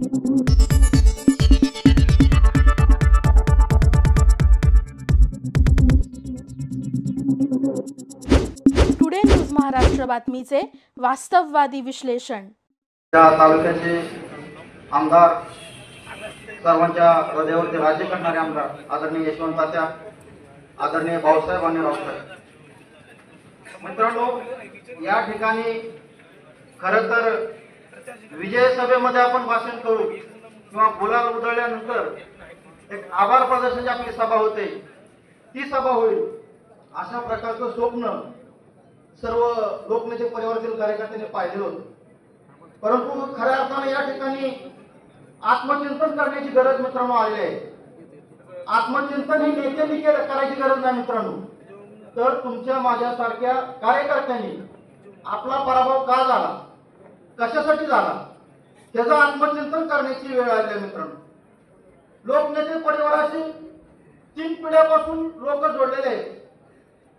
Today news Maharashtra बातमीचे वास्तववादी विश्लेषण. या तालुक्याचे आमदार, सर्वांच्या हृदयावरती राज्य करणारे आमदार आदरणीय यशवंत तात्या, आदरणीय भाऊसाहेब आणि रावसाहेब. मित्रांनो, या ठिकाणी खरं तर विजय सभेमध्ये आपण भाषण करू किंवा गुलाल उधळल्यानंतर एक आभार प्रदर्शनाची आपली सभा होते, ती सभा होईल अशा प्रकारचं स्वप्न सर्व लोकनेते परिवारातील कार्यकर्त्यांनी पाहिलं होतं. परंतु खऱ्या अर्थाने या ठिकाणी आत्मचिंतन करण्याची गरज मित्रांनो आली आहे. आत्मचिंतन ही नेत्यांनी करायची गरज नाही मित्रांनो, तर तुमच्या माझ्यासारख्या कार्यकर्त्यांनी आपला पराभव का झाला, कशासाठी झाला, त्याचं आत्मचिंतन करण्याची वेळ आली आहे मित्रांनो. लोकनेते परिवाराशी 3 पिढ्यापासून लोक जोडलेले आहेत.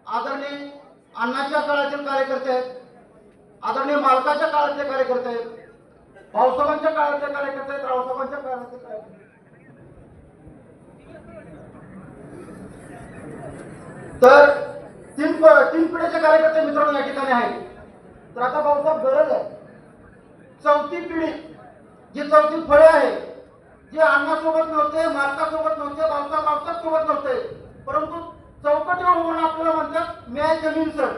आदरणीय अण्णाच्या काळातील कार्यकर्ते आहेत, आदरणीय मालकाच्या काळातले कार्यकर्ते आहेत, भाऊसाहेबांच्या काळातले कार्यकर्ते आहेत, रावसाहेबांच्या काळातले कार्यकर्ते. तर 3 पिढीचे कार्यकर्ते मित्रांनो या ठिकाणी आहेत. तर आता भाऊसाहेब गरज आहे 4थी पिढी, जी 4थी फळे आहे, जे अण्णासोबत नव्हते, मालकासोबत नव्हते, भाऊसाहेब सोबत नव्हते, परंतु चौकटीवर होऊन आपल्याला म्हणतात न्याय जमीन सर,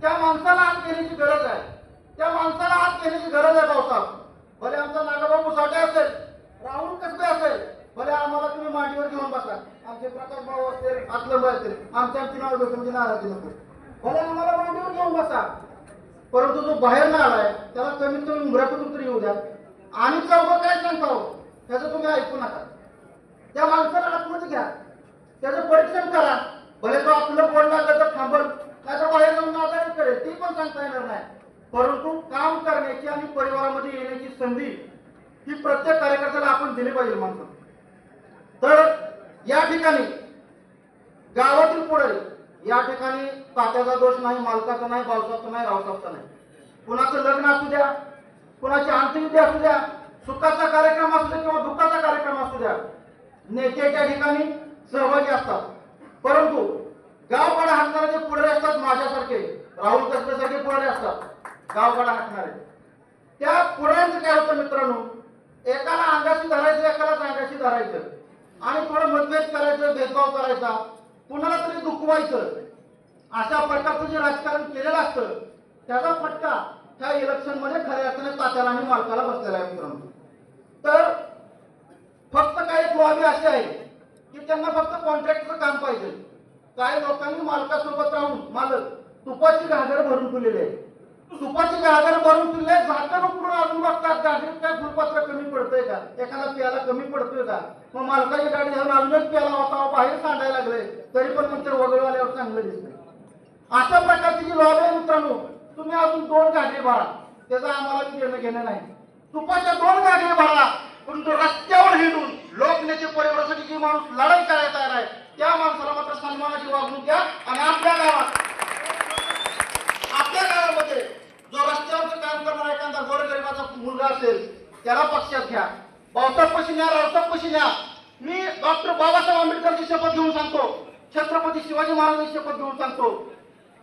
त्या माणसाला हात घेण्याची गरज आहे. त्या माणसाला हात घेण्याची गरज आहे भाऊसाहेब. भले आमचा नागाबाबू साठे असेल, राहुल कसबे असेल, भले आम्हाला तुम्ही मांडीवर घेऊन बसा, आमचे प्रकाश भाऊ असतील, असलंब असतील, आमची नाव डोक्यामध्ये नाराजी नको, भले आम्हाला मांडीवर घेऊन बसा, परंतु जो बाहेर ना आलाय त्याला कमीत कमी उमऱ्यातून तरी येऊ द्या. आणि चौघ काय सांगतो त्याचं तुम्ही ऐकू नका. त्या माणसाला आतमध्ये घ्या, त्याचं परीक्षण करा. भले तो आपलं बोल लागलं तर थांबल, नाही तर बाहेर जाऊन नादारी करेल, ती पण सांगता येणार नाही. परंतु काम करण्याची आणि परिवारामध्ये येण्याची संधी ही प्रत्येक कार्यकर्त्याला आपण दिली पाहिजे माणसं. तर या ठिकाणी गावातील पुढे या ठिकाणी तात्याचा दोष नाही, मालकाचा नाही, भाऊसाहेबचा नाही, रावसाहेबचा नाही. कुणाचं लग्न असू द्या, कुणाची अंत्यविधी असू द्या, सुखाचा कार्यक्रम असू द्या किंवा दुःखाचा कार्यक्रम असू द्या, नेते त्या ठिकाणी सहभागी असतात. परंतु गावगाडा हाकणारे जे पुढे असतात, माझ्यासारखे राहुल कसबेसारखे पुढे असतात गावगाडा हाकणारे, त्या पुढ्यांचं काय होतं मित्रांनो, एकाला अंगाशी धरायचं, एकालाच अंगाशी धरायचं आणि थोडं मतभेद करायचं, भेदभाव करायचा, कुणाला तरी दुखवायचं, अशा प्रकारचं जे राजकारण केलेलं असतं त्याचा फटका त्या इलेक्शन मध्ये खऱ्या अर्थाने तात्याला आणि मालकाला बसलेला आहे मित्रांनो. तर फक्त काही लॉबी अशी आहे की त्यांना फक्त कॉन्ट्रॅक्टचं काम पाहिजे. काही लोकांनी मालकासोबत राहून मालक तुपाची घागर भरून ठेवलेली आहे, तुपाची घागर भरून ठेवले, झाकण उकडून अजून बघतात घागरीत काय फुलपात्र कमी पडतंय का, एखादा प्याला कमी पडतोय का, मग मालकाची गाडी घेऊन अजूनच प्याला होता बाहेर सांडायला लागले, तरी पण म्हणते वगळवाल्यावर चांगलं दिसतंय. अशा प्रकारची जी लॉबी आहे मित्रांनो, तुम्ही अजून 2 गाडी भरा, त्याचा आम्हाला घेणं घेणं नाही. तुपाच्या 2 गाडी भरा, पण तो रस्त्यावर हिंडून लोकनेते परिवारासाठी जी माणूस लढाई करायला तयार आहे त्या माणसाला मात्र सन्मानाची वागणूक द्या. आणि आपल्या गावामध्ये जो रस्त्यावरचं काम करणारा एखादा गोरगरिबाचा मुलगा असेल त्याला पक्षात घ्या, भाऊसाहेबपाशी न्या, रावसाहेबपाशी न्या. मी डॉक्टर बाबासाहेब आंबेडकरची शपथ घेऊन सांगतो, छत्रपती शिवाजी महाराजांची शपथ घेऊन सांगतो,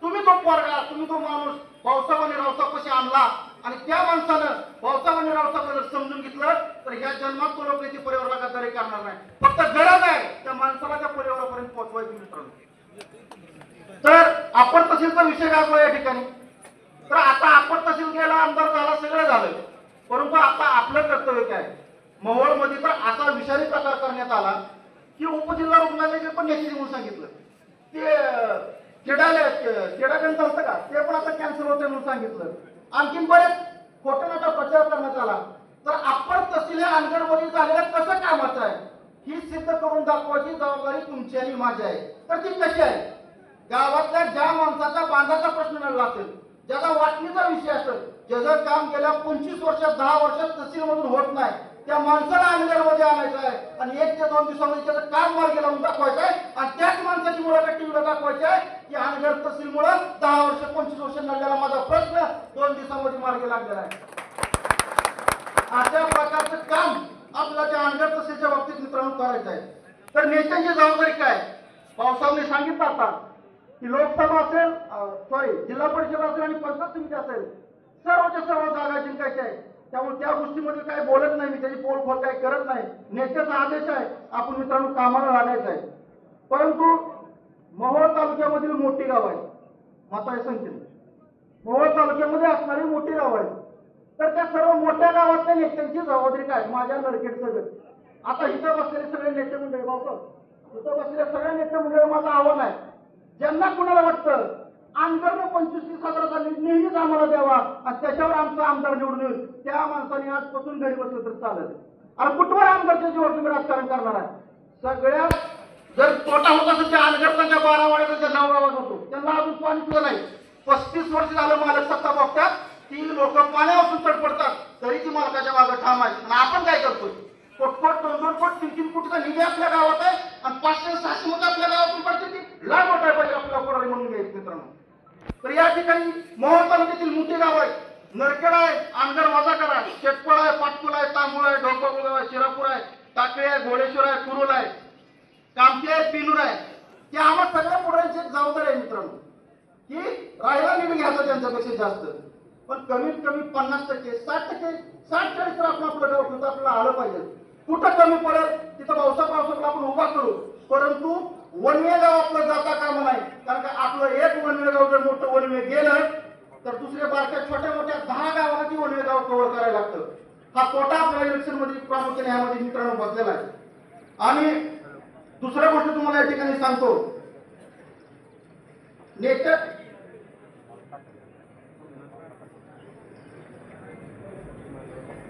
तुम्ही तो पोरगा, तुम्ही तो माणूस भाऊसाहेब आणि रावसाहेबपाशी आणला आणि त्या माणसानं भाऊसाहेब आणि रावसाहेब जर समजून घेतलं तर या जन्मात तो लोकनेते परिवाराला गद्दारी करणार नाही. फक्त गरज आहे त्या माणसाला त्या परिवारापर्यंत पोहोचवायची मित्रांनो. तर आपण तहसीलचा विषय गाजला या ठिकाणी. तर आता आपण तहसील गेला, आमदार झाला, सगळं झालं, परंतु आता आपलं कर्तव्य काय, मोहोळमध्ये तर असा विषारी प्रकार करण्यात आला की उपजिल्हा रुग्णालय पण याची म्हणून सांगितलं, ते खेडागंज असतं का ते पण आता कॅन्सर होते म्हणून सांगितलं. आणखीन बरेच खोटा नाटा प्रचार करण्यात आला. तर आपण तहसील अंगणवाडी झालेल्या कसं कामाचं आहे ही सिद्ध करून दाखवायची जबाबदारी तुमची आणि माझी आहे. तर ती कशी आहे, गावातल्या ज्या माणसाचा बांधाचा प्रश्न नडला असेल, ज्याचा वाटणीचा विषय असेल, ज्याचं काम गेल्या 25 वर्षात 10 वर्षात तहसील मधून होत नाही, त्या माणसाला अंगणवाडी आणायचं आहे आणि 1 ते 2 दिवसामध्ये त्याचं काम मार्गी लावून दाखवायचं आहे आणि त्याच माणसाची मुलाखत टीव्हीला दाखवायची आहे की अनगर तहसीलमुळे 10 वर्ष 25 वर्ष नडलेला माझा प्रश्न 2 दिवसामध्ये मार्गी लागलेला आहे. अशा प्रकारचं काम नेत्यांची जबाबदारी काय? पावसाने सांगितलं आता की लोकसभा असेल, जिल्हा परिषद असेल आणि पंचायत समिती असेल, सर्वच्या सर्व जागा जिंकायच्या आहे. त्यामुळे त्या गोष्टीमध्ये काय बोलत नाही मी, त्याची पोलखोल काही करत नाही. नेत्याचा आदेश आहे, आपण मित्रांनो कामाला लागायचं आहे. परंतु मोहोळ तालुक्यामधील मोठी गाव आहे, म्हातारी संख्येने मोहोळ तालुक्यामध्ये असणारी मोठी गाव आहे. तर त्या सर्व मोठ्या गावातल्या नेत्यांची जबाबदारी काय? माझ्या नरखेड सगळं आता इथं बसलेले सगळे नेते मंडळी, भाऊ इथं बसलेले सगळे नेते मंडळी, माझं आव्हान आहे, ज्यांना कुणाला वाटतं आमदारनं 25,000-30,000चा नेहमीच आम्हाला द्यावा आणि त्याच्यावर आमचा आमदार निवडून येईल, त्या माणसाने आजपासून घरी बसलं तर चालेल. आणि कुठवर आमदारच्या जीवावर तुम्ही राजकारण करणार आहे? सगळ्यात जर तोटा होत असेल त्या अनगरच्या 12 वाड्याचा 9 गावात होतो, त्यांना अजून पाणी सुद्धा नाही. 35 वर्ष झालं मालक सत्ता बघतात, ती लोक पाण्यापासून तडपडतात, तरी ती मालकाच्या मागे ठाम आहे. आणि आपण काय करतोय? कोटकोट 2-2 कोट 3-3 कोटीचा निधी आपल्या गावात आहे आणि 500-600 मत आपल्या गावातून पडते. ती लाख मोठा पाहिजे आपल्याला कोणाला म्हणून घ्यायचं मित्रांनो. तर या ठिकाणी मोहोळ तालुक्यातील मोठी गाव आहे, नरखेड आहे, आमदार वाजा करा, शेटपळ आहे, पाटकुल आहे, तांबूळ आहे, ढोकळगाव आहे, शिरापूर आहे, टाकळी आहे, घोडेश्वर आहे, कुरुल आहे, कामठी आहे, पिनूर आहे. ते आम्हा सगळ्या पुढाऱ्यांची एक जबाबदारी आहे मित्रांनो, की राहायला निधी घ्यायचा त्यांच्यापेक्षा जास्त, पण कमीत कमी 50%, 60%, 60-40 तर आपण आपलं गाव ठेवतो, आपल्याला आलं पाहिजे. कुठं कमी पडेल तिथं पावसाला आपण उभा करू, परंतु वनवे गाव आपलं जाता कामा नाही. कारण का आपलं एक वनवे गाव जर मोठं वनवे गेलं तर दुसऱ्या बारक्या छोट्या मोठ्या 10 गावाला ती वनवे गाव कव्हर करायला लागतं. हा तोटा आपल्या इलेक्शन मध्ये प्रामुख्याने यामध्ये मित्रांनो बसलेला आहे. आणि दुसऱ्या गोष्ट तुम्हाला या ठिकाणी सांगतो, नेते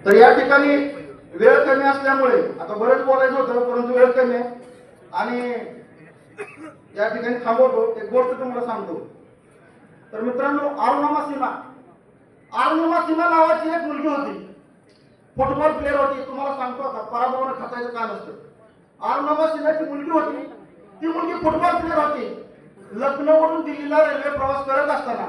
तर या ठिकाणी वेळ कमी असल्यामुळे आता बरेच बोलायचं होतं, परंतु वेळ कमी आहे आणि या ठिकाणी थांबवतो. एक गोष्ट तुम्हाला सांगतो. तर मित्रांनो, अरुणिमा सीमा नावाची एक मुलगी होती, फुटबॉल प्लेअर होती. तुम्हाला सांगतो आता पराभवानं खचायचं का नसतं. अरुणिमा सीमाची मुलगी होती, ती मुलगी फुटबॉल प्लेअर होती. लखनौवरून दिल्लीला रेल्वे प्रवास करत असताना